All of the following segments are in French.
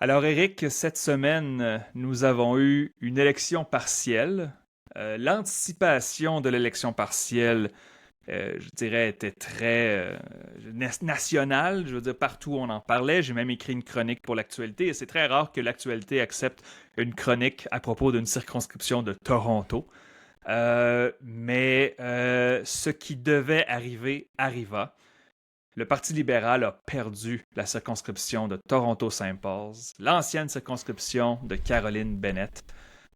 Alors, Eric, cette semaine, nous avons eu une élection partielle. L'anticipation de l'élection partielle, je dirais, était très nationale. Je veux dire, partout on en parlait. J'ai même écrit une chronique pour l'actualité. Et c'est très rare que l'actualité accepte une chronique à propos d'une circonscription de Toronto. Mais ce qui devait arriver arriva. Le Parti libéral a perdu la circonscription de Toronto-Saint Paul's, l'ancienne circonscription de Caroline Bennett.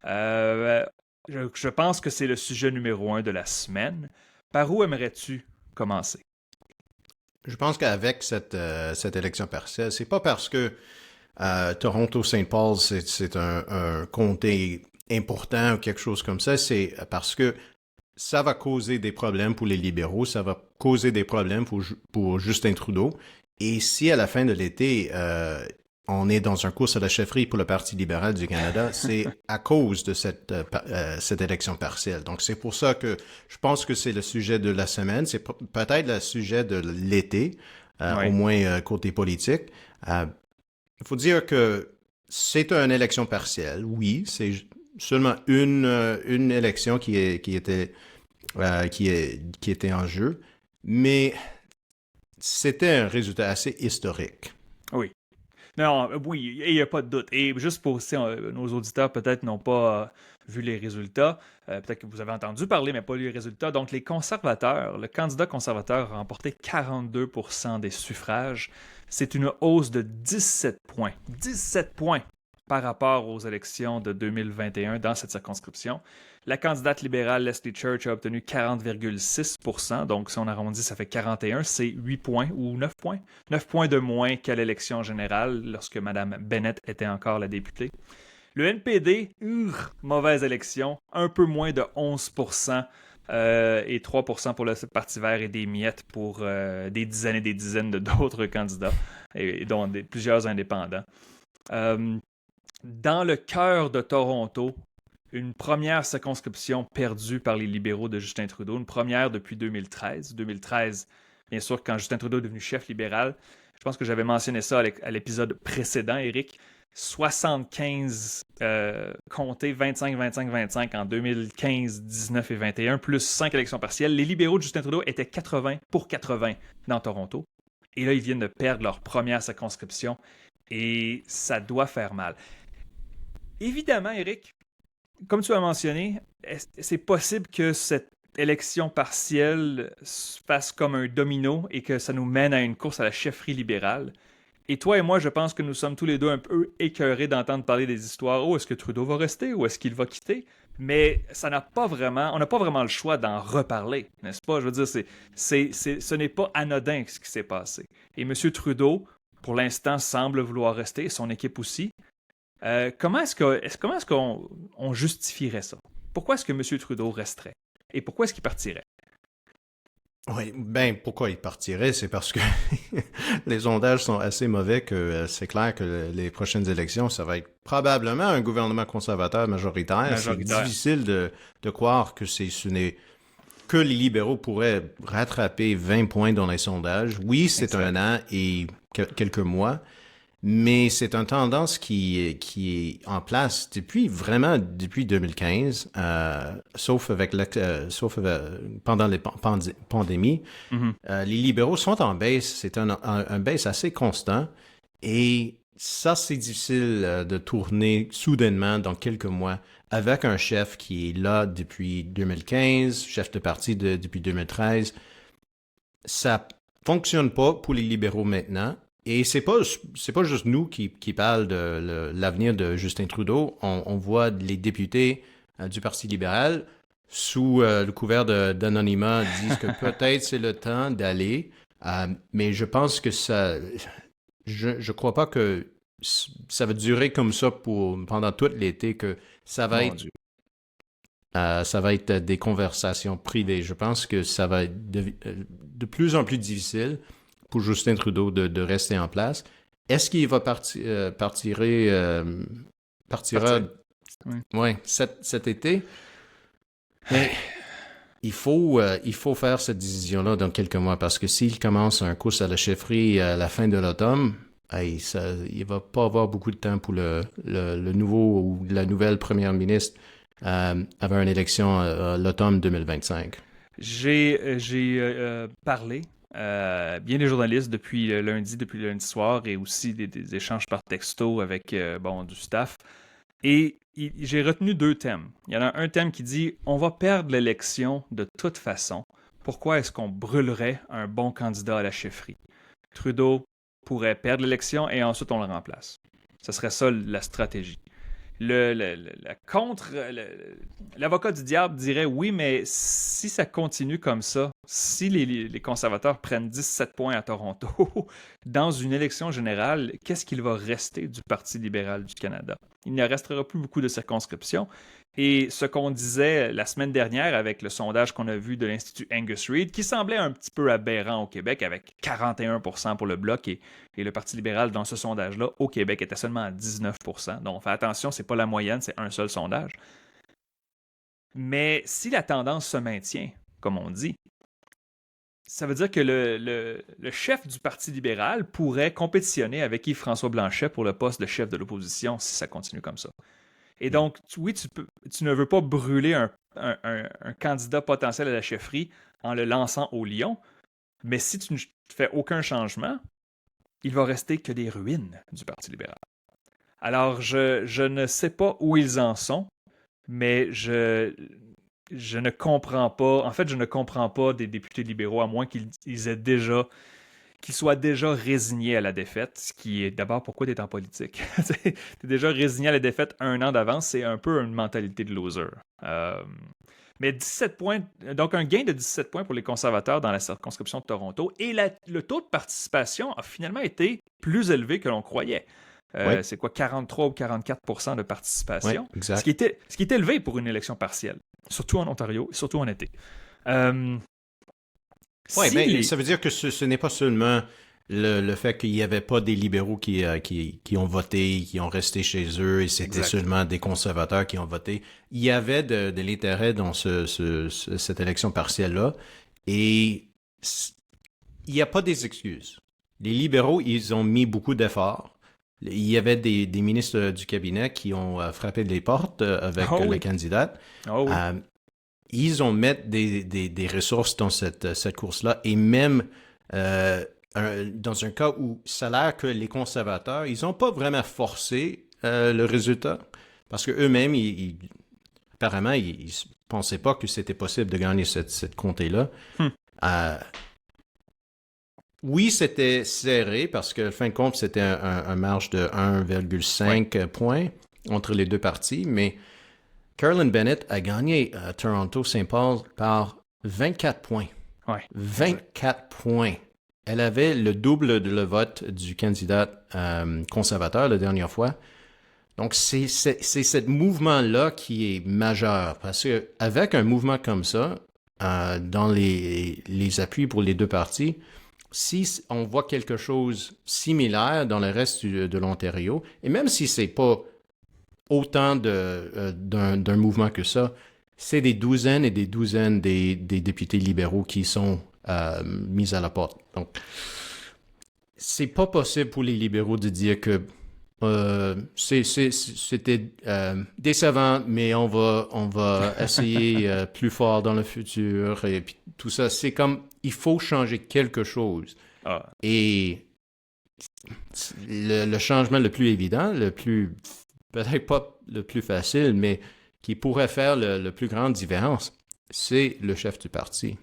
Euh, je pense que c'est le sujet numéro un de la semaine. Par où aimerais-tu commencer? Je pense qu'avec cette élection partielle, c'est pas parce que Toronto-Saint Paul, c'est un comté important ou quelque chose comme ça, c'est parce que ça va causer des problèmes pour les libéraux, ça va causer des problèmes pour Justin Trudeau. Et si à la fin de l'été, on est dans un course à la chefferie pour le Parti libéral du Canada, c'est à cause de cette élection partielle. Donc c'est pour ça que je pense que c'est le sujet de la semaine, c'est peut-être le sujet de l'été, au Oui. moins côté politique. Il faut dire que c'est une élection partielle, oui, c'est seulement une élection qui était en jeu, mais c'était un résultat assez historique. Oui. Non, oui, il n'y a pas de doute. Et juste pour aussi, nos auditeurs peut-être n'ont pas vu les résultats, peut-être que vous avez entendu parler, mais pas lu les résultats. Donc, les conservateurs, le candidat conservateur a remporté 42% des suffrages. C'est une hausse de 17 points. 17 points par rapport aux élections de 2021 dans cette circonscription. La candidate libérale Leslie Church a obtenu 40,6%, donc si on arrondit, ça fait 41, c'est 8 points ou 9 points. 9 points de moins qu'à l'élection générale lorsque Mme Bennett était encore la députée. Le NPD, mauvaise élection, un peu moins de 11%. Et 3% pour le Parti vert et des miettes pour des dizaines et des dizaines d'autres candidats, et dont plusieurs indépendants. Dans le cœur de Toronto, une première circonscription perdue par les libéraux de Justin Trudeau, une première depuis 2013. 2013, bien sûr, quand Justin Trudeau est devenu chef libéral. Je pense que j'avais mentionné ça à l'épisode précédent, Eric. 75 comtés, 25, 25, 25 en 2015, 19 et 21, plus 5 élections partielles. Les libéraux de Justin Trudeau étaient 80 pour 80 dans Toronto. Et là, ils viennent de perdre leur première circonscription. Et ça doit faire mal. Évidemment, Eric, comme tu as mentionné, c'est possible que cette élection partielle se fasse comme un domino et que ça nous mène à une course à la chefferie libérale. Et toi et moi, je pense que nous sommes tous les deux un peu écœurés d'entendre parler des histoires. Oh, est-ce que Trudeau va rester ou est-ce qu'il va quitter? Mais ça n'a pas vraiment, on n'a pas vraiment le choix d'en reparler, n'est-ce pas? Je veux dire, ce n'est pas anodin ce qui s'est passé. Et M. Trudeau, pour l'instant, semble vouloir rester, et son équipe aussi. Comment est-ce qu'on on justifierait ça? Pourquoi est-ce que M. Trudeau resterait? Et pourquoi est-ce qu'il partirait? Oui, ben pourquoi il partirait, c'est parce que les sondages sont assez mauvais que c'est clair que les prochaines élections, ça va être probablement un gouvernement conservateur majoritaire. C'est Majoritaire. difficile de croire que ce n'est que les libéraux pourraient rattraper 20 points dans les sondages. Oui, c'est un Exact. an et quelques mois, mais c'est une tendance qui est en place depuis 2015, sauf pendant les pandémies. Mhm. Les libéraux sont en baisse, c'est un baisse assez constant et ça, c'est difficile de tourner soudainement dans quelques mois avec un chef qui est là depuis 2015, chef de parti depuis 2013. Ça fonctionne pas pour les libéraux maintenant. Et c'est pas juste nous qui parlent de l'avenir de Justin Trudeau. On voit les députés du Parti libéral sous le couvert d'anonymat disent que peut-être c'est le temps d'aller. Mais je pense que je crois pas que ça va durer comme ça pendant tout l'été, que ça va Mon être Dieu. ça va être des conversations privées. Je pense que ça va être de plus en plus difficile pour Justin Trudeau de rester en place. Est-ce qu'il va partira, Partir. Oui. ouais, cet été? Mais il faut faire cette décision-là dans quelques mois parce que s'il commence un course à la chefferie à la fin de l'automne, hey, il va pas avoir beaucoup de temps pour le nouveau ou la nouvelle première ministre avant une élection l'automne 2025. J'ai parlé bien des journalistes depuis le lundi soir et aussi des échanges par texto avec du staff. Et j'ai retenu deux thèmes. Il y en a un thème qui dit on va perdre l'élection de toute façon. Pourquoi est-ce qu'on brûlerait un bon candidat à la chefferie? Trudeau pourrait perdre l'élection et ensuite on le remplace. Ce serait ça la stratégie. L'avocat du diable dirait oui, mais si ça continue comme ça, si les conservateurs prennent 17 points à Toronto dans une élection générale, qu'est-ce qu'il va rester du Parti libéral du Canada? Il ne restera plus beaucoup de circonscriptions. Et ce qu'on disait la semaine dernière avec le sondage qu'on a vu de l'Institut Angus Reid, qui semblait un petit peu aberrant au Québec, avec 41% pour le Bloc et le Parti libéral dans ce sondage-là, au Québec, était seulement à 19%. Donc, fais attention, c'est pas la moyenne, c'est un seul sondage. Mais si la tendance se maintient, comme on dit, ça veut dire que le chef du Parti libéral pourrait compétitionner avec Yves-François Blanchet pour le poste de chef de l'opposition si ça continue comme ça. Et donc, oui, tu ne veux pas brûler un candidat potentiel à la chefferie en le lançant au lion, mais si tu ne fais aucun changement, il va rester que des ruines du Parti libéral. Alors, je ne sais pas où ils en sont, mais je ne comprends pas. En fait, je ne comprends pas des députés libéraux, à moins qu'ils soient déjà résignés à la défaite, ce qui est d'abord pourquoi tu es en politique. Tu es déjà résigné à la défaite un an d'avance, c'est un peu une mentalité de loser. Mais 17 points, donc un gain de 17 points pour les conservateurs dans la circonscription de Toronto, et le taux de participation a finalement été plus élevé que l'on croyait. Oui. C'est quoi, 43 ou 44% de participation? Oui, exact. Ce qui est élevé pour une élection partielle, surtout en Ontario et surtout en été. Oui, mais ça veut dire que ce n'est pas seulement le fait qu'il n'y avait pas des libéraux qui ont voté, qui ont resté chez eux, et c'était seulement des conservateurs qui ont voté. Il y avait de l'intérêt dans cette élection partielle-là, et il n'y a pas des excuses. Les libéraux, ils ont mis beaucoup d'efforts. Il y avait des ministres du cabinet qui ont frappé les portes avec la candidate. Oh, oui. Ils ont mis des ressources dans cette course-là, et même dans un cas où ça a l'air que les conservateurs, ils n'ont pas vraiment forcé le résultat, parce qu'eux-mêmes, apparemment, ils ne pensaient pas que c'était possible de gagner cette comté-là. Oui, c'était serré, parce que, fin de compte, c'était un marge de 1,5 points entre les deux partis, mais Carolyn Bennett a gagné à Toronto-Saint Paul par 24 points. Ouais. 24 points. Elle avait le double de le vote du candidat conservateur la dernière fois. Donc, c'est ce mouvement-là qui est majeur. Parce qu'avec un mouvement comme ça, dans les appuis pour les deux partis, si on voit quelque chose similaire dans le reste de l'Ontario, et même si c'est pas autant d'un mouvement que ça, c'est des douzaines et des douzaines des députés libéraux qui sont mis à la porte. Donc, c'est pas possible pour les libéraux de dire que c'était décevant, mais on va essayer plus fort dans le futur, et puis tout ça. C'est comme, il faut changer quelque chose. Et le changement le plus évident, peut-être pas le plus facile, mais qui pourrait faire le plus grande différence, c'est le chef du parti.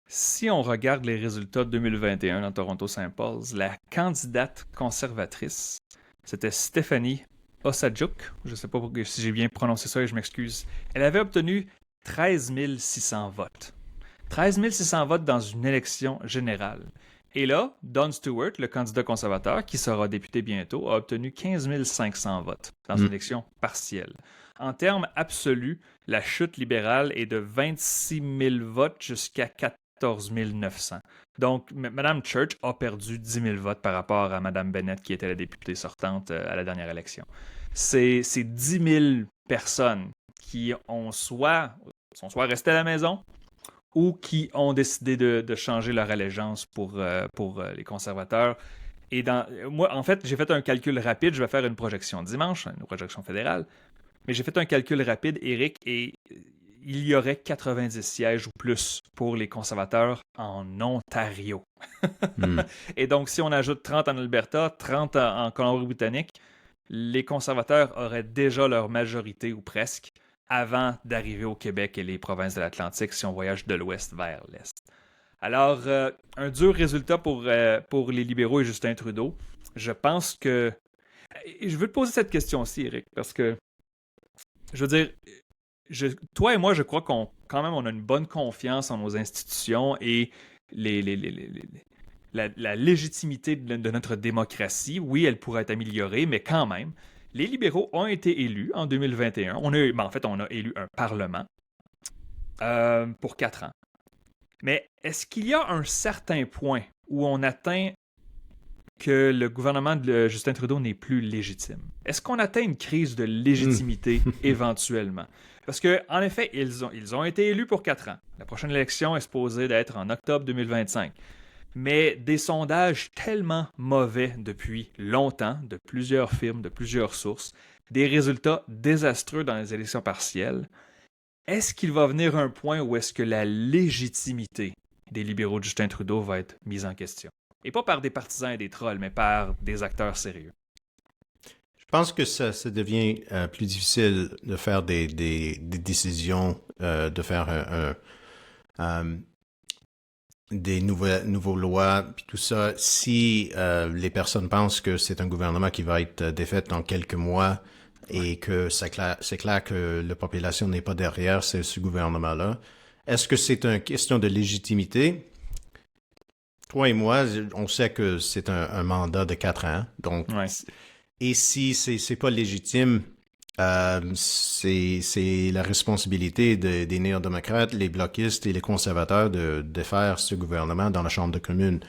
Si on regarde les résultats de 2021 dans Toronto-Saint Paul, la candidate conservatrice, c'était Stephanie Osadjuk. Je ne sais pas si j'ai bien prononcé ça et je m'excuse. Elle avait obtenu 13 600 votes. 13 600 votes dans une élection générale. Et là, Don Stewart, le candidat conservateur, qui sera député bientôt, a obtenu 15 500 votes dans une élection partielle. En termes absolus, la chute libérale est de 26 000 votes jusqu'à 14 900. Donc, Mme Church a perdu 10 000 votes par rapport à Mme Bennett, qui était la députée sortante à la dernière élection. C'est 10 000 personnes qui sont soit restées à la maison, ou qui ont décidé de changer leur allégeance pour les conservateurs. Et moi, en fait, j'ai fait un calcul rapide. Je vais faire une projection dimanche, une projection fédérale. Mais j'ai fait un calcul rapide, Eric, et il y aurait 90 sièges ou plus pour les conservateurs en Ontario. Hmm. Et donc, si on ajoute 30 en Alberta, 30 en Colombie-Britannique, les conservateurs auraient déjà leur majorité ou presque avant d'arriver au Québec et les provinces de l'Atlantique si on voyage de l'ouest vers l'est. Alors, un dur résultat pour les libéraux et Justin Trudeau. Je pense que... Et je veux te poser cette question aussi, Eric, parce que, je veux dire, toi et moi, je crois quand même, on a une bonne confiance en nos institutions et la légitimité de notre démocratie. Oui, elle pourrait être améliorée, mais quand même, les libéraux ont été élus en 2021. En fait, on a élu un parlement pour 4 ans. Mais est-ce qu'il y a un certain point où on atteint que le gouvernement de Justin Trudeau n'est plus légitime? Est-ce qu'on atteint une crise de légitimité éventuellement? Parce que, en effet, ils ont été élus pour 4 ans. La prochaine élection est supposée d'être en octobre 2025. Mais des sondages tellement mauvais depuis longtemps, de plusieurs firmes, de plusieurs sources, des résultats désastreux dans les élections partielles, est-ce qu'il va venir un point où est-ce que la légitimité des libéraux de Justin Trudeau va être mise en question? Et pas par des partisans et des trolls, mais par des acteurs sérieux. Je pense que ça devient plus difficile de faire des décisions, de faire des nouveaux lois, puis tout ça, si les personnes pensent que c'est un gouvernement qui va être défait dans quelques mois et que c'est clair que la population n'est pas derrière ce gouvernement-là. Est-ce que c'est une question de légitimité? Toi et moi, on sait que c'est un mandat de 4 ans. Donc, et si c'est pas légitime, c'est la responsabilité des néo-démocrates, les bloquistes et les conservateurs de faire ce gouvernement dans la Chambre de communes.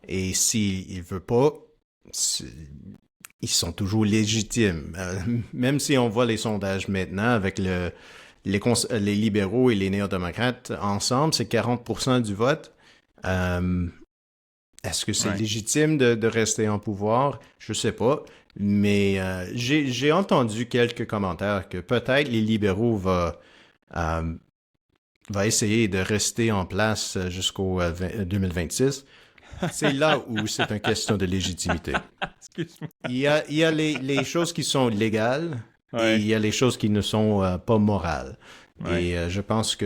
Et s'ils ne veulent pas, ils sont toujours légitimes. Même si on voit les sondages maintenant avec les libéraux et les néo-démocrates ensemble, c'est 40% du vote. Est-ce que c'est légitime de rester en pouvoir? Je sais pas. Mais j'ai entendu quelques commentaires que peut-être les libéraux va essayer de rester en place jusqu'au 2026. C'est là où c'est une question de légitimité. Excuse-moi. Il y a les choses qui sont légales et il y a les choses qui ne sont pas morales. Et je pense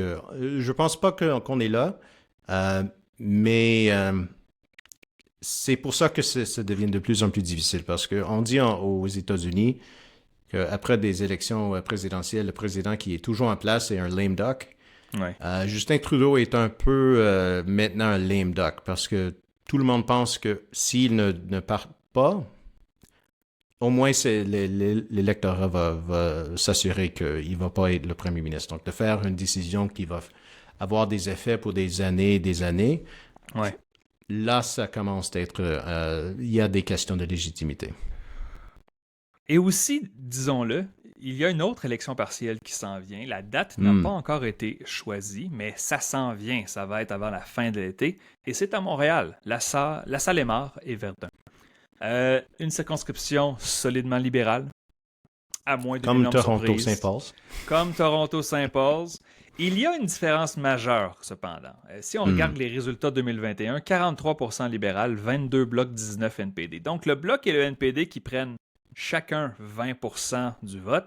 pas qu'on est là, mais c'est pour ça que ça devient de plus en plus difficile, parce qu'on dit aux États-Unis qu'après des élections présidentielles, le président qui est toujours en place est un lame duck. Justin Trudeau est un peu maintenant un lame duck, parce que tout le monde pense que s'il ne part pas, au moins l'électorat va s'assurer qu'il ne va pas être le premier ministre. Donc, de faire une décision qui va avoir des effets pour des années et des années, là, ça commence à être... il y a des questions de légitimité. Et aussi, disons-le, il y a une autre élection partielle qui s'en vient. La date n'a pas encore été choisie, mais ça s'en vient. Ça va être avant la fin de l'été. Et c'est à Montréal, la Salle-et-Mare et Verdun. Une circonscription solidement libérale, à moins d'une énorme surprise. Comme Toronto-Saint-Paul. Il y a une différence majeure, cependant. Si on regarde les résultats 2021, 43% libéral, 22 blocs, 19 NPD. Donc, le bloc et le NPD qui prennent chacun 20% du vote,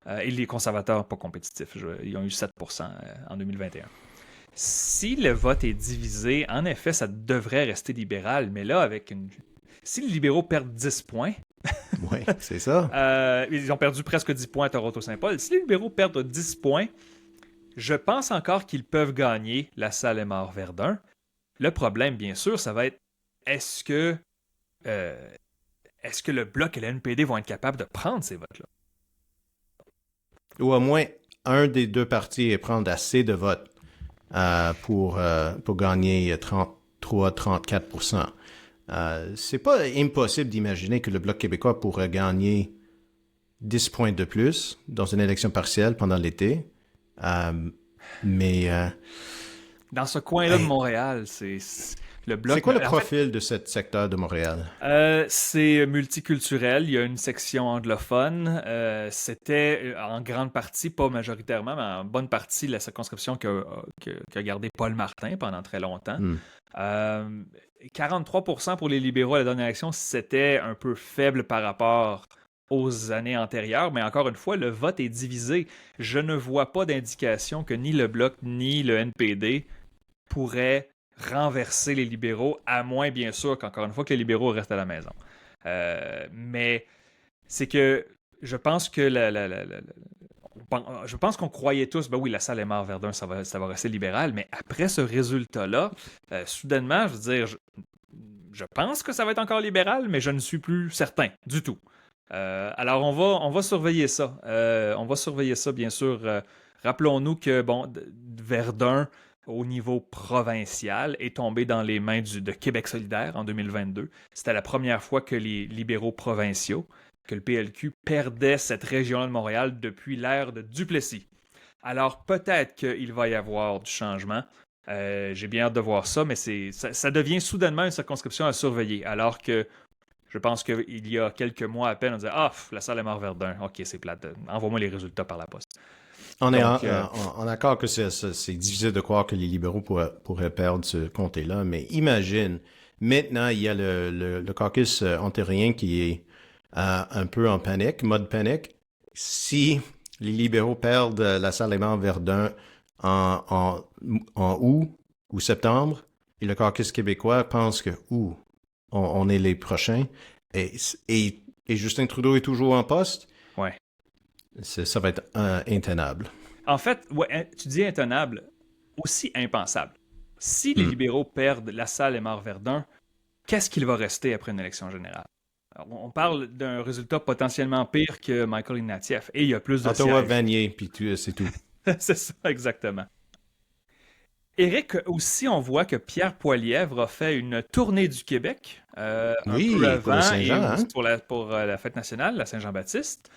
et les conservateurs pas compétitifs, ils ont eu 7% en 2021. Si le vote est divisé, en effet, ça devrait rester libéral, mais là, si les libéraux perdent 10 points... Oui, c'est ça. Ils ont perdu presque 10 points à Toronto-Saint-Paul. Si les libéraux perdent 10 points, je pense encore qu'ils peuvent gagner la Salle-et-Mare Verdun. Le problème, bien sûr, ça va être est-ce que le Bloc et le NPD vont être capables de prendre ces votes-là? Ou au moins, un des deux partis prendre assez de votes pour gagner 33-34%. C'est pas impossible d'imaginer que le Bloc québécois pourrait gagner 10 points de plus dans une élection partielle pendant l'été. Mais Dans ce coin-là de Hey, Montréal, le c'est bloc. quoi le En fait, profil de ce secteur de Montréal? c'est multiculturel. Il y a une section anglophone. C'était en grande partie, pas majoritairement, mais en bonne partie, la circonscription qu'a gardé Paul Martin pendant très longtemps. Hmm. 43% pour les libéraux à la dernière élection, c'était un peu faible par rapport aux années antérieures, mais encore une fois, le vote est divisé. Je ne vois pas d'indication que ni le Bloc ni le NPD pourraient renverser les libéraux, à moins, bien sûr, qu'encore une fois, que les libéraux restent à la maison. Mais c'est que je pense que je pense qu'on croyait tous, ben oui, la salle est mort Verdun, ça va rester libéral, mais après ce résultat-là, soudainement, je veux dire, je pense que ça va être encore libéral, mais je ne suis plus certain du tout. Alors, on va surveiller ça. On va surveiller ça, bien sûr. Rappelons-nous que, bon, Verdun, au niveau provincial, est tombé dans les mains de Québec solidaire en 2022. C'était la première fois que les libéraux provinciaux, que le PLQ, perdait cette région-là de Montréal depuis l'ère de Duplessis. Alors, peut-être qu'il va y avoir du changement. J'ai bien hâte de voir ça, mais ça devient soudainement une circonscription à surveiller, alors que je pense qu'il y a quelques mois à peine, on disait « Ah, la salle est mort Verdun. OK, c'est plate. Envoie-moi les résultats par la poste. » On est Donc, en accord que c'est difficile de croire que les libéraux pourraient perdre ce comté-là, mais imagine, maintenant, il y a le caucus ontarien qui est un peu en panique, mode panique. Si les libéraux perdent la salle des morts Verdun en août ou septembre, et le caucus québécois pense que on est les prochains, et, et Justin Trudeau est toujours en poste, ouais. ça va être intenable. En fait, ouais, tu dis intenable, aussi impensable. Si les libéraux perdent la salle et mort Verdun, qu'est-ce qu'il va rester après une élection générale? Alors, on parle d'un résultat potentiellement pire que Michael Ignatieff, et il y a plus de Ottawa, sièges. Vanier, puis c'est tout. C'est ça, exactement. Éric, aussi, on voit que Pierre Poilievre a fait une tournée du Québec un Oui, peu pour le avant et Saint-Jean, aussi hein? pour la fête nationale, la Saint-Jean-Baptiste.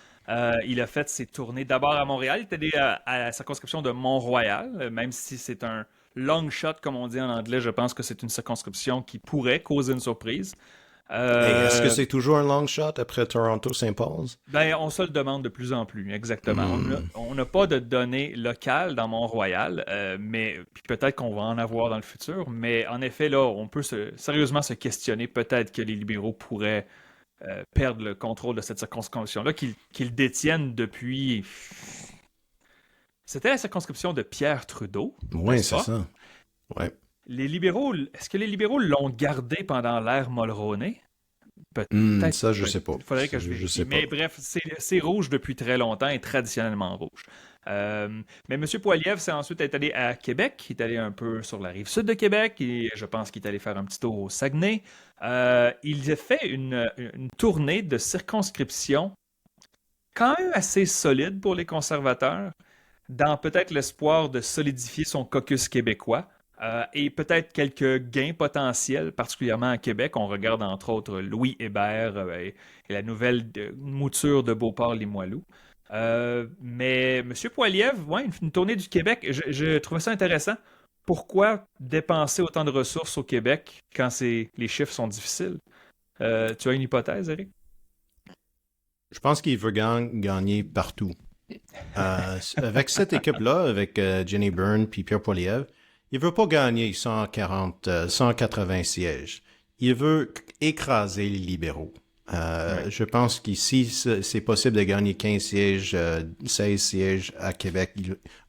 Il a fait ses tournées d'abord à Montréal. Il est allé à la circonscription de Mont-Royal, même si c'est un long shot, comme on dit en anglais. Je pense que c'est une circonscription qui pourrait causer une surprise. Et est-ce que Euh, c'est toujours un long shot après Toronto-Saint Paul's? Ben, on se le demande de plus en plus, exactement. Hmm. On n'a pas de données locales dans Mont-Royal, mais puis peut-être qu'on va en avoir dans le futur. Mais en effet, là, on peut sérieusement se questionner. Peut-être que les libéraux pourraient perdre le contrôle de cette circonscription-là qu'ils détiennent depuis. C'était la circonscription de Pierre Trudeau, Oui, n'est-ce c'est pas? ça. Ouais. Est-ce que les libéraux l'ont gardé pendant l'ère Mulroney? Peut-être. Ça, je sais pas. Il faudrait que je Je vérifie. sais pas. Mais bref, c'est rouge depuis très longtemps et traditionnellement rouge. Mais M. Poilievre s'est ensuite allé à Québec. Il est allé un peu sur la rive sud de Québec et je pense qu'il est allé faire un petit tour au Saguenay. Il a fait une tournée de circonscription quand même assez solide pour les conservateurs, dans peut-être l'espoir de solidifier son caucus québécois. Et peut-être quelques gains potentiels, particulièrement à Québec. On regarde entre autres Louis Hébert et la nouvelle mouture de Beauport-Limoilou. Mais M. Poilievre, ouais, une tournée du Québec, je trouvais ça intéressant. Pourquoi dépenser autant de ressources au Québec quand les chiffres sont difficiles? Tu as une hypothèse, Eric? Je pense qu'il veut gagner partout. Avec cette équipe-là, avec Jenny Byrne puis Pierre Poilievre, il veut pas gagner 180 sièges. Il veut écraser les libéraux. Ouais. Je pense qu'ici, c'est possible de gagner 15 sièges, 16 sièges à Québec.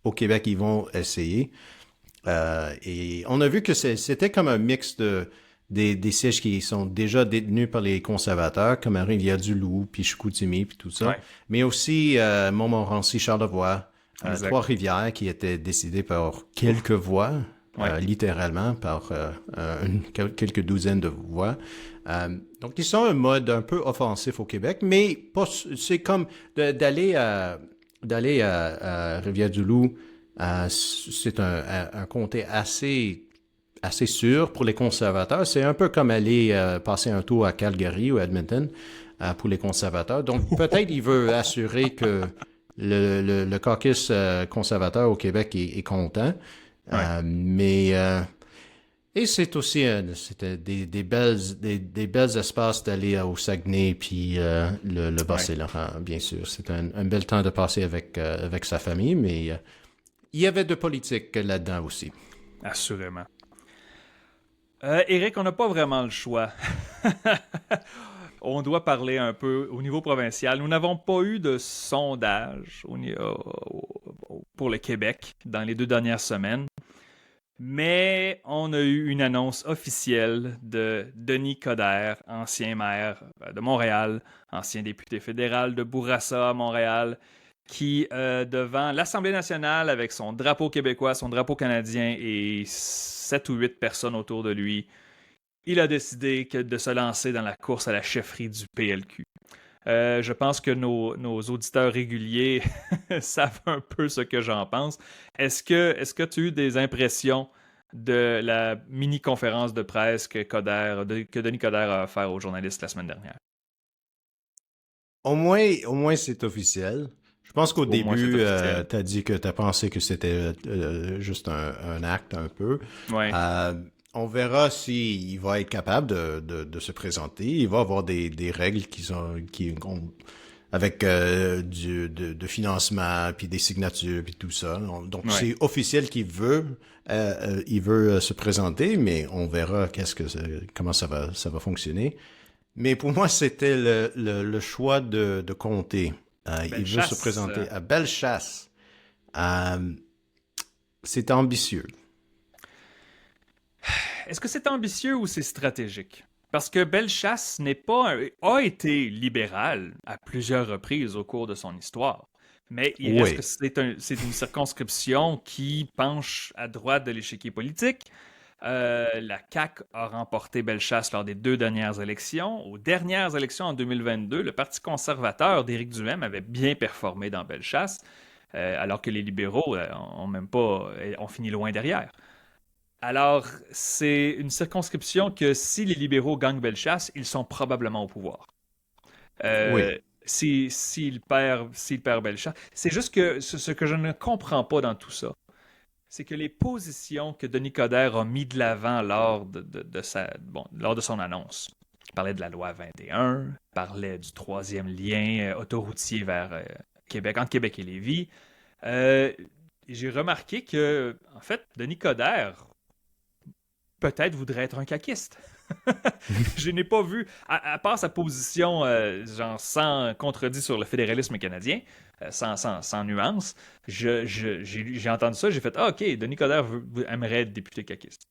Au Québec, ils vont essayer. Et on a vu que c'était comme un mix des sièges qui sont déjà détenus par les conservateurs, comme à Rivière-du-Loup, puis Chicoutimi, puis tout ça. Ouais, Mais aussi Montmorency, Charlevoix, exact. Trois-Rivières, qui étaient décidés par quelques voix, Ouais. littéralement, par quelques douzaines de voix. Donc, ils sont un mode un peu offensif au Québec, mais c'est comme d'aller à Rivière-du-Loup, c'est un comté assez sûr pour les conservateurs. C'est un peu comme aller passer un tour à Calgary ou Edmonton pour les conservateurs. Donc, peut-être il veut assurer que le caucus conservateur au Québec est content. Ouais. Et c'est aussi c'était des belles espaces d'aller au Saguenay puis le Ouais, Bas-Saint-Laurent, bien sûr. C'était un bel temps de passer avec sa famille, mais il y avait de politique là-dedans aussi. assurément. Eric, on n'a pas vraiment le choix. On doit parler un peu au niveau provincial. Nous n'avons pas eu de sondage pour le Québec dans les 2 dernières semaines, mais on a eu une annonce officielle de Denis Coderre, ancien maire de Montréal, ancien député fédéral de Bourassa à Montréal, qui, devant l'Assemblée nationale, avec son drapeau québécois, son drapeau canadien et 7 ou 8 personnes autour de lui, il a décidé de se lancer dans la course à la chefferie du PLQ. Je pense que nos auditeurs réguliers savent un peu ce que j'en pense. Est-ce que tu as eu des impressions de la mini-conférence de presse que Denis Coderre a offert aux journalistes la semaine dernière? Au moins c'est officiel. Je pense qu'au Au moins, c'est début, officiel. tu as dit que tu as pensé que c'était juste un acte un peu. Ouais. Euh, on verra s'il va être capable de se présenter. Il va avoir des règles avec de financement, puis des signatures, puis tout ça. Donc Ouais. c'est officiel il veut se présenter, mais on verra comment ça va fonctionner. Mais pour moi, c'était le choix de comté. Il veut se Bellechasse. présenter à Bellechasse. Euh, c'est ambitieux. Est-ce que c'est ambitieux ou c'est stratégique? Parce que Bellechasse n'est pas a été libéral à plusieurs reprises au cours de son histoire. Mais il reste que Oui, c'est une circonscription qui penche à droite de l'échiquier politique. La CAQ a remporté Bellechasse lors des 2 dernières élections. Aux dernières élections en 2022, le Parti conservateur d'Éric Duhem avait bien performé dans Bellechasse, alors que les libéraux ont même pas, ont fini loin derrière. Alors, c'est une circonscription que si les libéraux gagnent Bellechasse, ils sont probablement au pouvoir. oui. S'ils perdent Bellechasse. C'est juste que ce que je ne comprends pas dans tout ça, c'est que les positions que Denis Coderre a mis de l'avant lors de son annonce, il parlait de la loi 21, il parlait du troisième lien autoroutier vers Québec, entre Québec et Lévis. Euh, j'ai remarqué que, en fait, Denis Coderre peut-être voudrait être un caquiste. Je n'ai pas vu, à part sa position, genre sans contredit sur le fédéralisme canadien, sans nuance, j'ai entendu ça, j'ai fait ah, ok, Denis Coderre aimerait être député caquiste.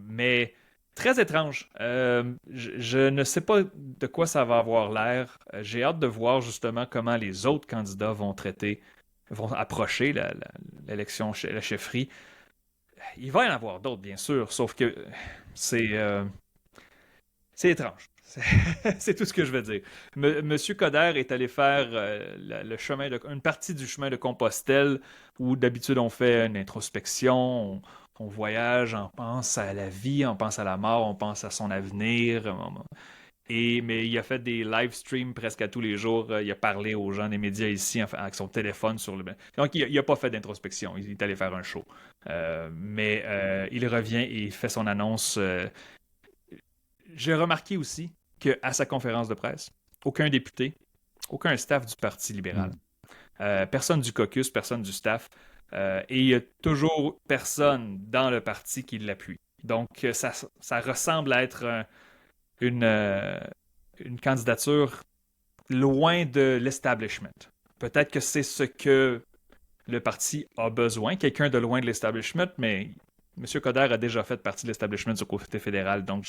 Mais très étrange. Je ne sais pas de quoi ça va avoir l'air. J'ai hâte de voir justement comment les autres candidats vont approcher l'élection, la chefferie. Il va y en avoir d'autres, bien sûr, sauf que c'est euh, c'est étrange. C'est tout ce que je veux dire. Monsieur Coder est allé faire une partie du chemin de Compostelle où d'habitude on fait une introspection, on voyage, on pense à la vie, on pense à la mort, on pense à son avenir. Mais il a fait des live streams presque à tous les jours. Il a parlé aux gens des médias ici enfin, avec son téléphone sur le. Donc il n'a pas fait d'introspection. Il est allé faire un show. Mais il revient et il fait son annonce. J'ai remarqué aussi qu'à sa conférence de presse, aucun député, aucun staff du Parti libéral, Mm. personne du caucus, personne du staff, et il y a toujours personne dans le parti qui l'appuie. Donc ça ressemble à être une, euh, une candidature loin de l'establishment. Peut-être que c'est ce que le parti a besoin, quelqu'un de loin de l'establishment, mais M. Coder a déjà fait partie de l'establishment du côté fédéral, donc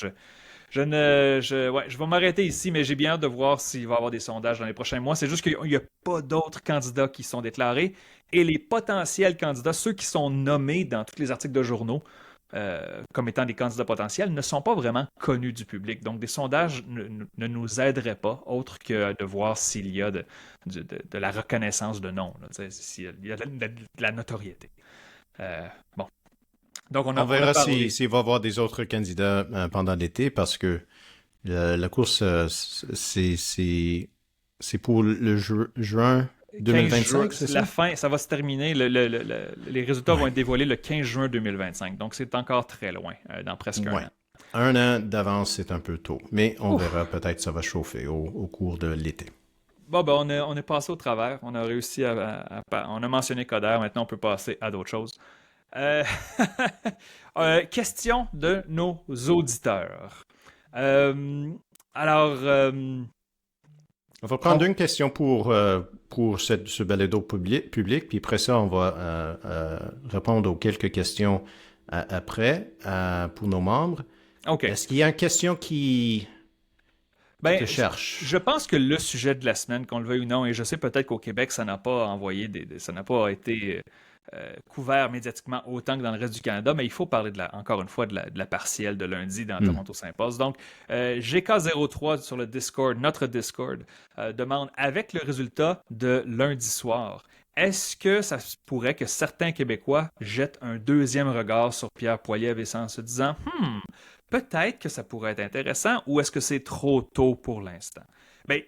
je vais m'arrêter ici, mais j'ai bien hâte de voir s'il va y avoir des sondages dans les prochains mois. C'est juste qu'il n'y a pas d'autres candidats qui sont déclarés. Et les potentiels candidats, ceux qui sont nommés dans tous les articles de journaux comme étant des candidats potentiels, ne sont pas vraiment connus du public. Donc, des sondages ne nous aideraient pas, autre que de voir s'il y a de la reconnaissance de nom, là, s'il y a de la notoriété. Bon. Donc, On on a verra parlé. s'il va y avoir des autres candidats pendant l'été parce que la course, c'est pour le juin 2025, c'est ça? La fin, ça va se terminer. Les résultats vont être dévoilés le 15 juin 2025. Donc, c'est encore très loin, dans presque un an. Un an d'avance, c'est un peu tôt. Mais on verra, peut-être ça va chauffer au cours de l'été. Bon, ben, on est passé au travers. On a réussi on a mentionné Coder. Maintenant, on peut passer à d'autres choses. Euh, question de nos auditeurs. Alors, On va prendre une question pour ce balado public, puis après ça, on va répondre aux quelques questions après pour nos membres. OK. Est-ce qu'il y a une question qui te cherche? Je pense que le sujet de la semaine, qu'on le veuille ou non, et je sais peut-être qu'au Québec, ça n'a pas ça n'a pas été couvert médiatiquement autant que dans le reste du Canada, mais il faut parler encore une fois de la partielle de lundi dans Toronto Symposium. Donc, GK03 sur le Discord, notre Discord, demande avec le résultat de lundi soir, est-ce que ça se pourrait que certains Québécois jettent un deuxième regard sur Pierre Poilievre et en se disant peut-être que ça pourrait être intéressant, ou est-ce que c'est trop tôt pour l'instant? Bien,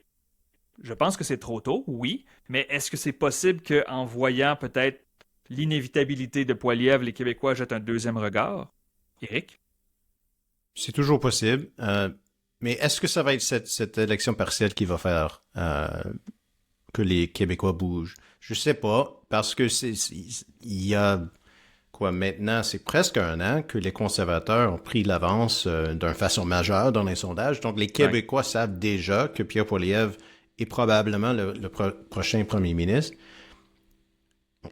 je pense que c'est trop tôt, oui, mais est-ce que c'est possible qu'en voyant peut-être l'inévitabilité de Poilievre, les Québécois jettent un deuxième regard? Éric? C'est toujours possible, mais est-ce que ça va être cette élection partielle qui va faire que les Québécois bougent? Je sais pas, parce que il y a maintenant, c'est presque un an que les conservateurs ont pris l'avance d'une façon majeure dans les sondages. Donc, les Québécois savent déjà que Pierre Poilievre est probablement le prochain premier ministre.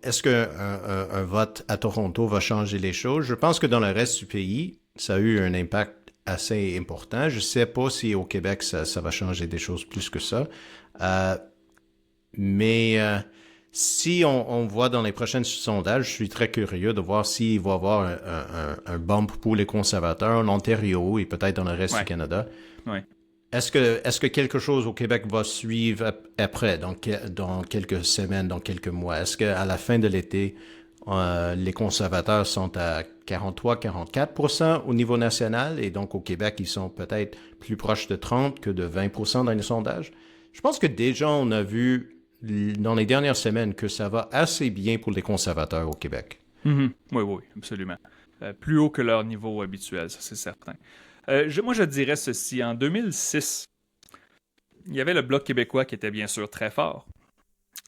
Est-ce qu'un vote à Toronto va changer les choses? Je pense que dans le reste du pays, ça a eu un impact assez important. Je ne sais pas si au Québec, ça va changer des choses plus que ça. Mais si on voit dans les prochains sondages, je suis très curieux de voir s'il va y avoir un bump pour les conservateurs en Ontario et peut-être dans le reste du Canada. Ouais. Est-ce que quelque chose au Québec va suivre après, dans quelques semaines, dans quelques mois? Est-ce qu'à la fin de l'été, les conservateurs sont à 43-44% au niveau national et donc au Québec, ils sont peut-être plus proches de 30 que de 20% dans les sondages? Je pense que déjà, on a vu dans les dernières semaines que ça va assez bien pour les conservateurs au Québec. Oui, absolument. Plus haut que leur niveau habituel, ça c'est certain. Moi, je dirais ceci. En 2006, il y avait le Bloc québécois qui était bien sûr très fort.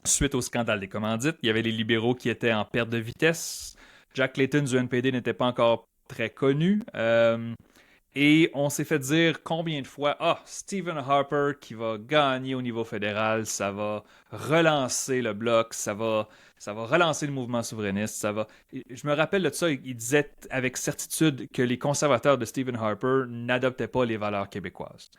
Suite au scandale des commandites, il y avait les libéraux qui étaient en perte de vitesse. Jack Layton du NPD n'était pas encore très connu. Et on s'est fait dire combien de fois Stephen Harper qui va gagner au niveau fédéral, ça va relancer le Bloc, ça va relancer le mouvement souverainiste. Je me rappelle de ça, il disait avec certitude que les conservateurs de Stephen Harper n'adoptaient pas les valeurs québécoises.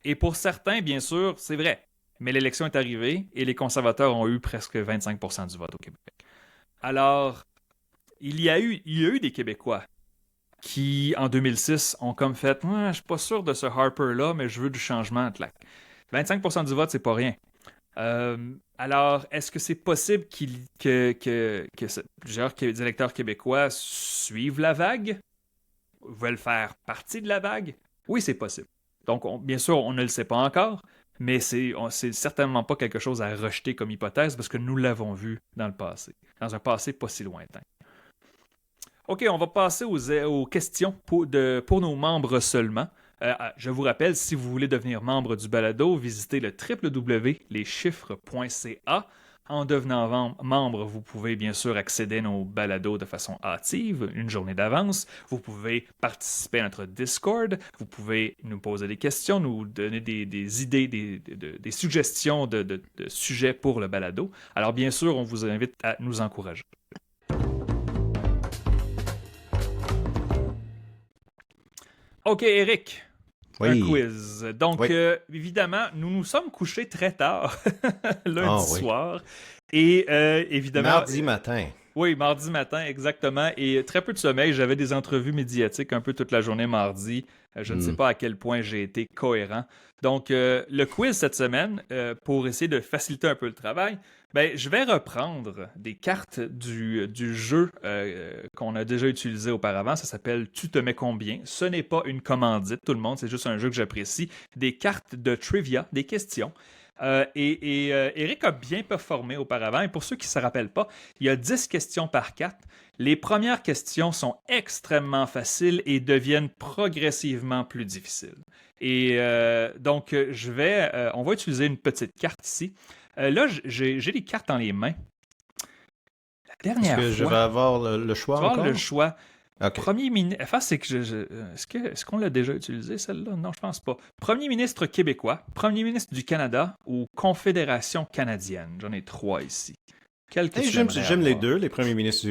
Et pour certains, bien sûr, c'est vrai. Mais l'élection est arrivée et les conservateurs ont eu presque 25% du vote au Québec. Alors, il y a eu des Québécois qui, en 2006, ont comme fait « Je suis pas sûr de ce Harper-là, mais je veux du changement. » 25% du vote, c'est pas rien. Alors, est-ce que c'est possible que les électeurs québécois suivent la vague? Veulent faire partie de la vague? Oui, c'est possible. Donc, bien sûr, on ne le sait pas encore, mais c'est certainement pas quelque chose à rejeter comme hypothèse parce que nous l'avons vu dans le passé, dans un passé pas si lointain. OK, on va passer aux questions pour nos membres seulement. Je vous rappelle, si vous voulez devenir membre du balado, visitez le www.leschiffres.ca. En devenant membre, vous pouvez bien sûr accéder à nos balados de façon hâtive, une journée d'avance. Vous pouvez participer à notre Discord. Vous pouvez nous poser des questions, nous donner des idées, des suggestions de sujets pour le balado. Alors bien sûr, on vous invite à nous encourager. OK, Éric. Oui. Un quiz. Donc, évidemment, nous nous sommes couchés très tard, lundi soir. Et évidemment... Mardi matin. Oui, mardi matin, exactement. Et très peu de sommeil. J'avais des entrevues médiatiques un peu toute la journée mardi. Je ne sais pas à quel point j'ai été cohérent. Donc, le quiz cette semaine, pour essayer de faciliter un peu le travail, je vais reprendre des cartes du jeu qu'on a déjà utilisé auparavant. Ça s'appelle « Tu te mets combien ». Ce n'est pas une commandite, tout le monde. C'est juste un jeu que j'apprécie. Des cartes de trivia, des questions. Eric a bien performé auparavant. Et pour ceux qui ne se rappellent pas, il y a 10 questions par 4. Les premières questions sont extrêmement faciles et deviennent progressivement plus difficiles. Et donc, on va utiliser une petite carte ici. Là, j'ai les cartes dans les mains. La dernière fois... Est-ce que je vais avoir le choix tu vas encore? avoir le choix. OK. Premier ministre... Enfin, c'est que est-ce qu'on l'a déjà utilisé, celle-là? Non, je pense pas. Premier ministre québécois, premier ministre du Canada ou Confédération canadienne? J'en ai 3 ici. Quel que tu aimerais J'aime les avoir? deux, les premiers ministres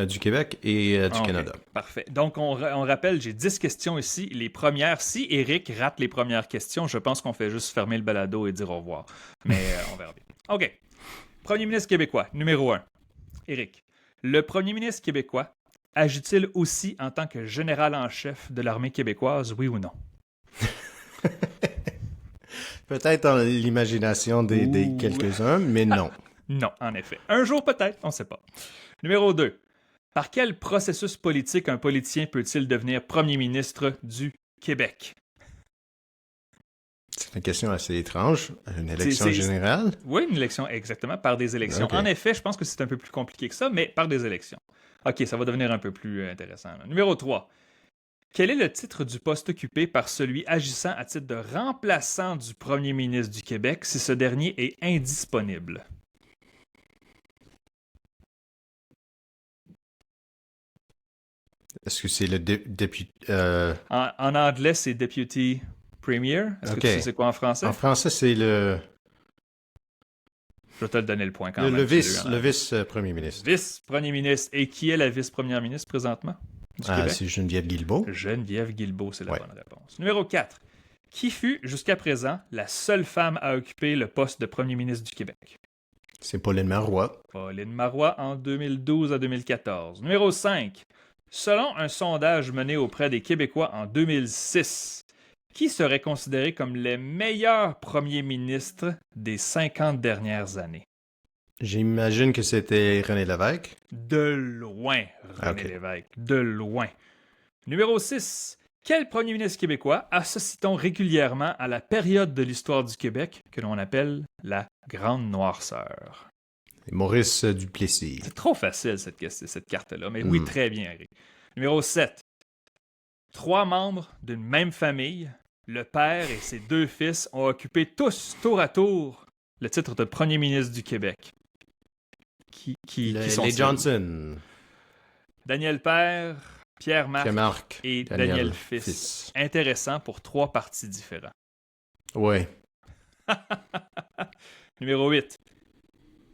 du Québec et du Ok, Canada. parfait. Donc, on rappelle, j'ai 10 questions ici. Les premières, si Eric rate les premières questions, je pense qu'on fait juste fermer le balado et dire au revoir. Mais on verra bien. OK. Premier ministre québécois, numéro 1. Eric. Le premier ministre québécois agit-il aussi en tant que général en chef de l'armée québécoise, oui ou non? Peut-être dans l'imagination des quelques-uns, mais non. Non, en effet. Un jour peut-être, on ne sait pas. Numéro 2. Par quel processus politique un politicien peut-il devenir premier ministre du Québec? C'est une question assez étrange. Une élection générale? Oui, une élection, exactement, par des élections. Okay. En effet, je pense que c'est un peu plus compliqué que ça, mais par des élections. OK, ça va devenir un peu plus intéressant. Là. Numéro 3. Quel est le titre du poste occupé par celui agissant à titre de remplaçant du premier ministre du Québec si ce dernier est indisponible? Est-ce que c'est le député... En anglais, c'est Deputy Premier. Est-ce que tu sais c'est quoi en français? En français, c'est le... Je vais te le donner le point quand même. Le vice-premier ministre. Vice-premier ministre. Et qui est la vice-première ministre présentement du Québec? C'est Geneviève Guilbeault. Geneviève Guilbeault, c'est la bonne réponse. Numéro 4. Qui fut, jusqu'à présent, la seule femme à occuper le poste de premier ministre du Québec? C'est Pauline Marois. Pauline Marois en 2012 à 2014. Numéro 5. Selon un sondage mené auprès des Québécois en 2006, qui serait considéré comme les meilleurs premiers ministres des 50 dernières années? J'imagine que c'était René Lévesque. De loin, René Lévesque. De loin. Numéro 6. Quel premier ministre québécois associe-t-on régulièrement à la période de l'histoire du Québec que l'on appelle la Grande Noirceur? Maurice Duplessis. C'est trop facile, cette carte-là. Mais oui, très bien, Eric. Numéro 7. 3 membres d'une même famille, le père et ses 2 fils, ont occupé tous, tour à tour, le titre de premier ministre du Québec. Qui sont les ceux? Johnson. Daniel Père, Pierre-Marc et Daniel Fils. Fils. Intéressant pour 3 partis différents. Oui. Numéro 8.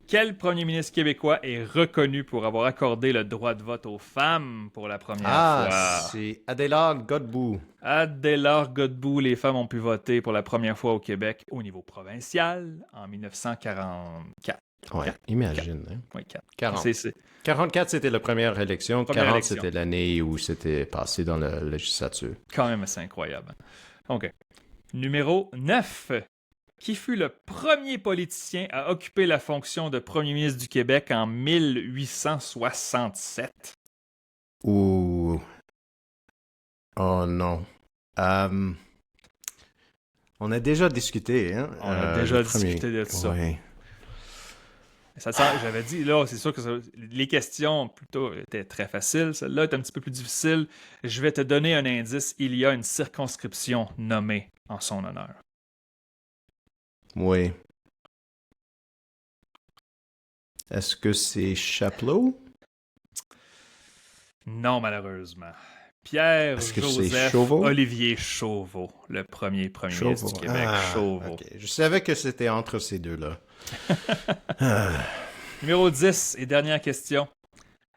Quel premier ministre québécois est reconnu pour avoir accordé le droit de vote aux femmes pour la première fois? C'est Adélard Godbout. Adélard Godbout, les femmes ont pu voter pour la première fois au Québec au niveau provincial en 1944. Oui, imagine. Hein? Oui, 4. 40. 44, c'était la première élection. 40, c'était l'année où c'était passé dans la législature. Quand même assez incroyable. OK. Numéro 9. Qui fut le premier politicien à occuper la fonction de premier ministre du Québec en 1867? Oh non. On a déjà discuté. Hein? On a déjà discuté de ça. Oui. J'avais dit, là, c'est sûr que les questions plutôt étaient très faciles. Celle-là est un petit peu plus difficile. Je vais te donner un indice. Il y a une circonscription nommée en son honneur. Oui. Est-ce que c'est Chapleau? Non, malheureusement. Pierre-Joseph Olivier Chauveau, le premier ministre du Québec. Chauveau. Okay. Je savais que c'était entre ces deux-là. Numéro 10 et dernière question.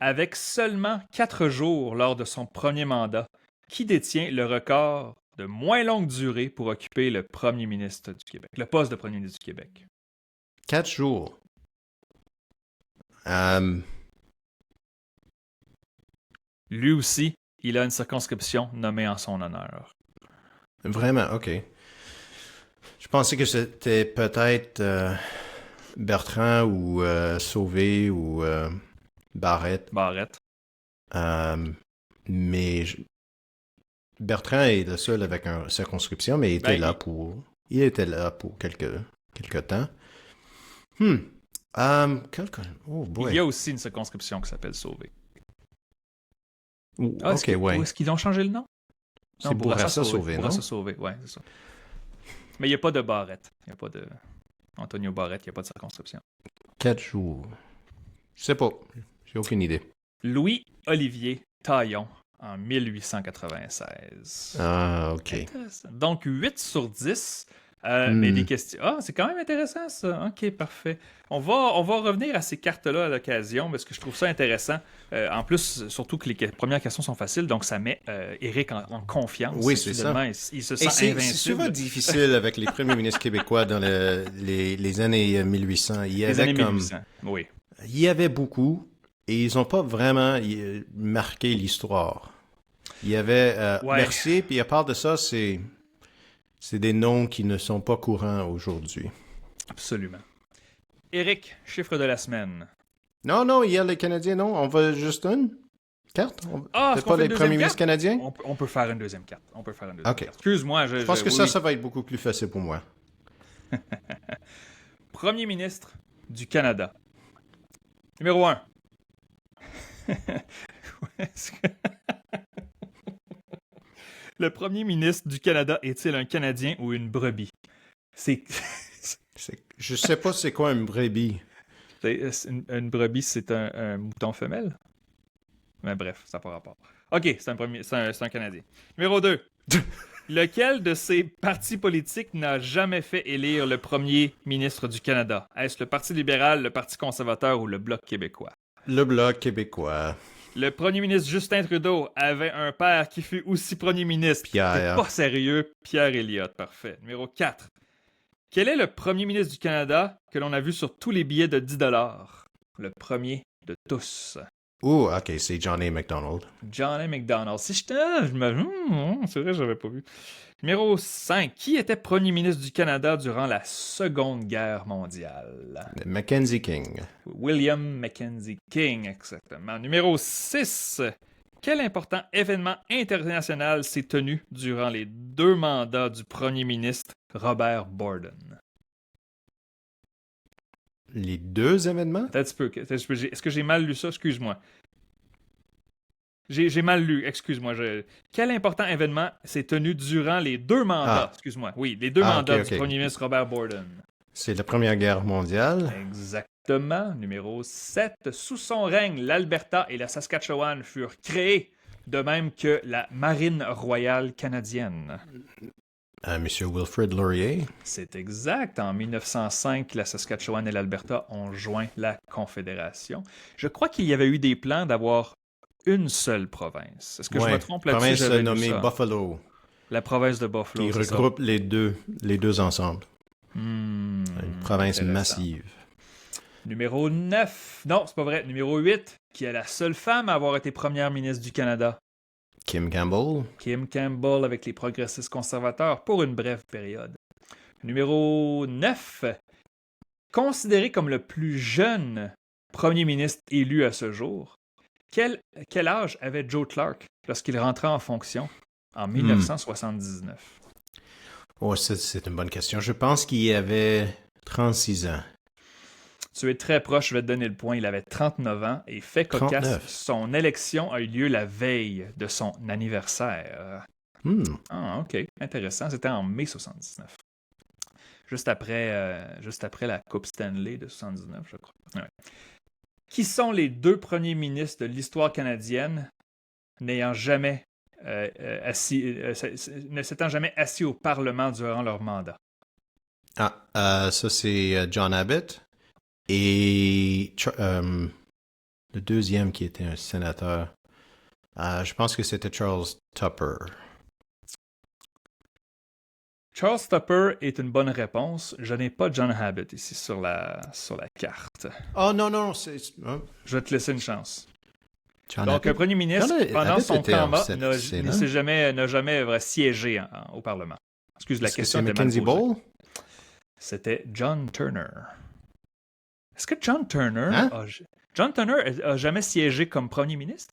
Avec seulement 4 jours lors de son premier mandat, qui détient le record de moins longue durée pour occuper le premier ministre du Québec, le poste de premier ministre du Québec? 4 jours. Lui aussi, il a une circonscription nommée en son honneur. Vraiment, OK. Je pensais que c'était peut-être Bertrand ou Sauvé ou Barrette. Mais Bertrand est le seul avec une circonscription, mais il était là pour quelques quelque temps. Oh boy. Il y a aussi une circonscription qui s'appelle Sauvé. Ok, Ou est-ce qu'ils ont changé le nom? C'est Bourassa-Sauvé, non? Bourassa-Sauvé, ouais, c'est ça. Mais il n'y a pas de Barrette. Il n'y a pas de Antonio Barrette, il n'y a pas de circonscription. 4 jours. Je sais pas. J'ai aucune idée. Louis-Olivier Taillon en 1896. Ah, ok. Intéressant. Donc, 8 sur 10. Mais des questions. Ah, c'est quand même intéressant, ça. OK, parfait. On va revenir à ces cartes-là à l'occasion parce que je trouve ça intéressant. En plus, surtout que les premières questions sont faciles, donc ça met Éric en confiance. Oui, c'est ça. Il se Et sent invincible. c'est souvent difficile avec les premiers ministres québécois dans les années 1800. Les années 1800, oui. Il y avait beaucoup et ils n'ont pas vraiment marqué l'histoire. Il y avait Mercier, puis à part de ça, c'est des noms qui ne sont pas courants aujourd'hui. Absolument. Éric, chiffre de la semaine. Non, il y a les Canadiens, non? On va juste une carte? Peut-être pas les premiers ministres canadiens? On peut faire une deuxième carte. OK. Carte. Excuse-moi. Je pense que ça va être beaucoup plus facile pour moi. Premier ministre du Canada. Numéro 1. Le premier ministre du Canada est-il un Canadien ou une brebis? Je sais pas c'est quoi une brebis. Une brebis, c'est un mouton femelle? Mais bref, ça n'a pas rapport. OK, c'est un Canadien. Numéro 2. Lequel de ces partis politiques n'a jamais fait élire le premier ministre du Canada? Est-ce le Parti libéral, le Parti conservateur ou le Bloc québécois? Le Bloc québécois. Le premier ministre Justin Trudeau avait un père qui fut aussi premier ministre. Pierre. C'est pas sérieux. Pierre Elliott, parfait. Numéro 4. Quel est le premier ministre du Canada que l'on a vu sur tous les billets de 10 $? Le premier de tous. Oh, OK, c'est John A. Macdonald. John A. Macdonald. Si c'est vrai, j'avais pas vu. Numéro 5. Qui était premier ministre du Canada durant la Seconde Guerre mondiale? Mackenzie King. William Mackenzie King, exactement. Numéro 6. Quel important événement international s'est tenu durant les 2 mandats du premier ministre Robert Borden? Les 2 événements? Attends un petit peu. Est-ce que j'ai mal lu ça? Excuse-moi. J'ai mal lu, excuse-moi. Quel important événement s'est tenu durant les 2 mandats? Excuse-moi. Oui, les 2 mandats du premier ministre Robert Borden. C'est la Première Guerre mondiale. Exactement. Numéro 7. Sous son règne, l'Alberta et la Saskatchewan furent créés, de même que la Marine royale canadienne. Monsieur Wilfrid Laurier. C'est exact. En 1905, la Saskatchewan et l'Alberta ont joint la Confédération. Je crois qu'il y avait eu des plans d'avoir une seule province. Est-ce que je me trompe là-dessus? La province nommée Buffalo. La province de Buffalo. Qui regroupe les deux ensemble. Une province massive. Numéro 9. Non, c'est pas vrai. Numéro 8. Qui est la seule femme à avoir été première ministre du Canada? Kim Campbell. Kim Campbell avec les progressistes conservateurs pour une brève période. Numéro 9. Considéré comme le plus jeune premier ministre élu à ce jour, quel âge avait Joe Clark lorsqu'il rentrait en fonction en 1979? Oh, c'est une bonne question. Je pense qu'il avait 36 ans. Tu es très proche, je vais te donner le point. Il avait 39 ans et fait cocasse, 39. Son élection a eu lieu la veille de son anniversaire. Ah, OK. Intéressant. C'était en mai 79. Juste après la Coupe Stanley de 79, je crois. Ouais. Qui sont les 2 premiers ministres de l'histoire canadienne n'ayant jamais ne s'étant jamais assis au Parlement durant leur mandat? Ça c'est John Abbott. Et le deuxième qui était un sénateur, je pense que c'était Charles Tupper. Charles Tupper est une bonne réponse. Je n'ai pas John Abbott ici sur la carte. Oh non, Je vais te laisser une chance. John Donc, Abbott. un premier ministre, pendant Abbott son était combat, n'a jamais siégé au Parlement. Excuse, la question était était mal Mackenzie posée. Ball? C'était John Turner. Est-ce que John Turner a jamais siégé comme premier ministre?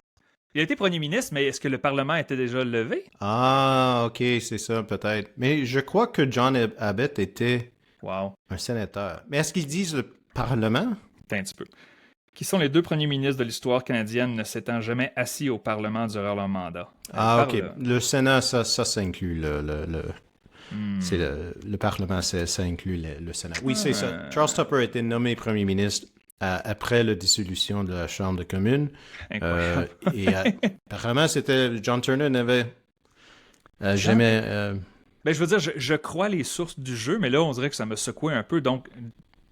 Il a été premier ministre, mais est-ce que le Parlement était déjà levé? Ah, ok, c'est ça, peut-être. Mais je crois que John Abbott était Wow. Un sénateur. Mais est-ce qu'ils disent le Parlement? Attends un petit peu. Qui sont les 2 premiers ministres de l'histoire canadienne ne s'étant jamais assis au Parlement durant leur mandat? OK. Le Sénat, ça inclut c'est le Parlement, ça inclut le Sénat. Oui, c'est ça. Charles Tupper a été nommé premier ministre après la dissolution de la Chambre des communes. Incroyable. Et apparemment, c'était John Turner n'avait jamais... Ben, je veux dire, je crois les sources du jeu, mais là, on dirait que ça me secouait un peu. Donc,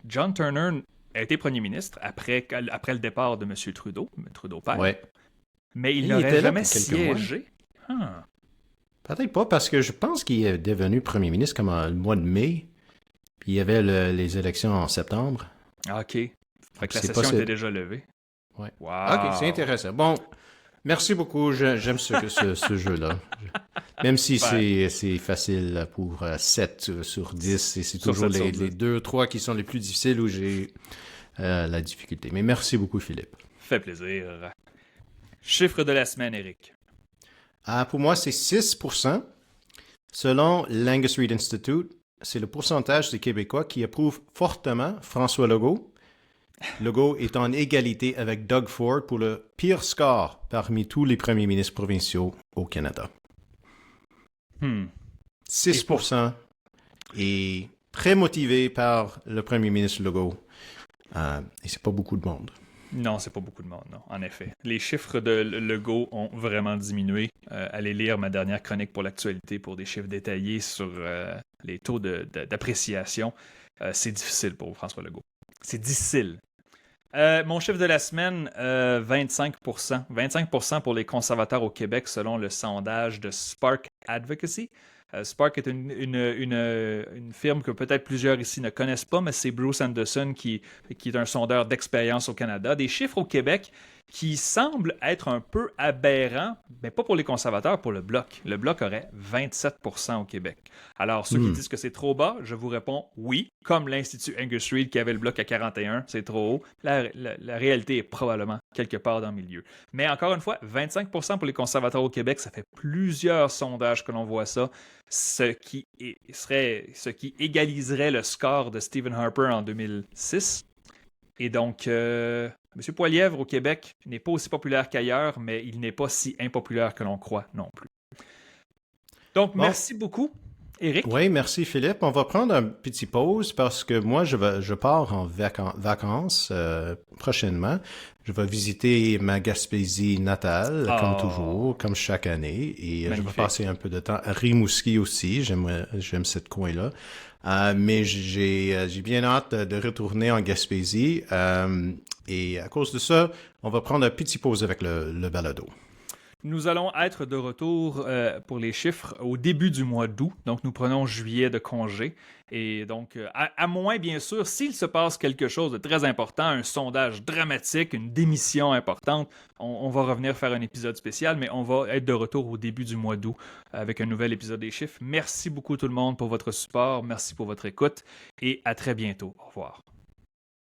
John Turner a été premier ministre après le départ de M. Trudeau père. Ouais. Mais il Il n'aurait était là jamais pour quelques mois. siégé. Ah. Peut-être pas, parce que je pense qu'il est devenu premier ministre comme le mois de mai, puis il y avait les élections en septembre. Ah, OK. Fait que la C'est session possible. était déjà levée. Ouais. Wow. OK, c'est intéressant. Bon, merci beaucoup. J'aime ce jeu-là. Même si c'est facile pour 7 sur 10, et c'est Sur toujours 7 sur les 10. 2-3 qui sont les plus difficiles où j'ai la difficulté. Mais merci beaucoup, Philippe. Fait plaisir. Chiffre de la semaine, Eric. Pour moi, c'est 6%. Selon l'Angus Reid Institute, c'est le pourcentage des Québécois qui approuvent fortement François Legault. Legault est en égalité avec Doug Ford pour le pire score parmi tous les premiers ministres provinciaux au Canada. 6% et très motivé par le premier ministre Legault. Et c'est pas beaucoup de monde. Non, c'est pas beaucoup de monde, non, en effet. Les chiffres de Legault ont vraiment diminué. Allez lire ma dernière chronique pour l'actualité pour des chiffres détaillés sur les taux d'appréciation. C'est difficile pour François Legault. C'est difficile. Mon chiffre de la semaine, 25%. 25% pour les conservateurs au Québec selon le sondage de Spark Advocacy. Spark est une firme que peut-être plusieurs ici ne connaissent pas, mais c'est Bruce Anderson qui est un sondeur d'expérience au Canada. Des chiffres au Québec qui semblent être un peu aberrants, mais pas pour les conservateurs, pour le Bloc. Le Bloc aurait 27% au Québec. Alors, ceux qui disent que c'est trop bas, je vous réponds oui, comme l'Institut Angus Reid qui avait le Bloc à 41, c'est trop haut. La réalité est probablement quelque part dans le milieu. Mais encore une fois, 25% pour les conservateurs au Québec, ça fait plusieurs sondages que l'on voit ça, ce qui égaliserait le score de Stephen Harper en 2006. Et donc, M. Poilievre au Québec n'est pas aussi populaire qu'ailleurs, mais il n'est pas si impopulaire que l'on croit non plus. Donc, merci beaucoup, Éric. Oui, merci Philippe. On va prendre une petite pause parce que moi, je pars en vacances prochainement. Je vais visiter ma Gaspésie natale, comme toujours, comme chaque année. Et je vais passer un peu de temps à Rimouski aussi. J'aime cette coin-là. Mais j'ai bien hâte de retourner en Gaspésie. Et à cause de ça, on va prendre une petite pause avec le balado. Nous allons être de retour pour les chiffres au début du mois d'août. Donc, nous prenons juillet de congé. Et donc, à moins, bien sûr, s'il se passe quelque chose de très important, un sondage dramatique, une démission importante, on va revenir faire un épisode spécial, mais on va être de retour au début du mois d'août avec un nouvel épisode des chiffres. Merci beaucoup tout le monde pour votre support. Merci pour votre écoute et à très bientôt. Au revoir.